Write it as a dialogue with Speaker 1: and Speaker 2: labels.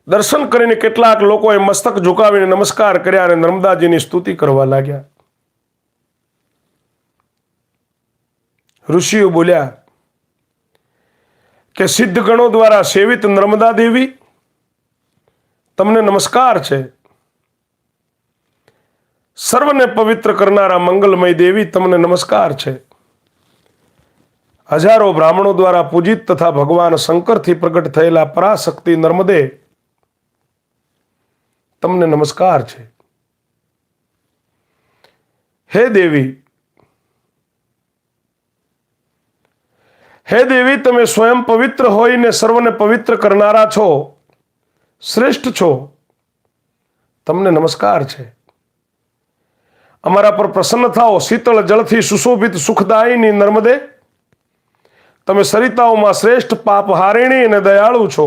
Speaker 1: દર્શન કરીને કેટલાક લોકોએ મસ્તક ઝુકાવીને નમસ્કાર કર્યા અને નર્મદાજીની સ્તુતિ કરવા લાગ્યા. ઋષિઓ બોલ્યા કે સિદ્ધ ગણો દ્વારા સેવિત નર્મદા દેવી, તમને નમસ્કાર છે. સર્વને પવિત્ર કરનારા મંગલમય દેવી, તમને નમસ્કાર છે. હજારો બ્રાહ્મણો દ્વારા પૂજિત તથા ભગવાન શંકરથી પ્રગટ થયેલા પરાશક્તિ નર્મદે, તમને નમસ્કાર છે. હે દેવી, હે દેવી, તમે સ્વયં પવિત્ર હોઈને સર્વને પવિત્ર કરનારા છો, શ્રેષ્ઠ છો, તમને નમસ્કાર છે. અમારા પર પ્રસન્ન થાઓ. શીતળ જળથી સુશોભિત સુખદાયિની નર્મદે, તમે સરિતાઓમાં શ્રેષ્ઠ પાપહારિણી અને દયાળુ છો.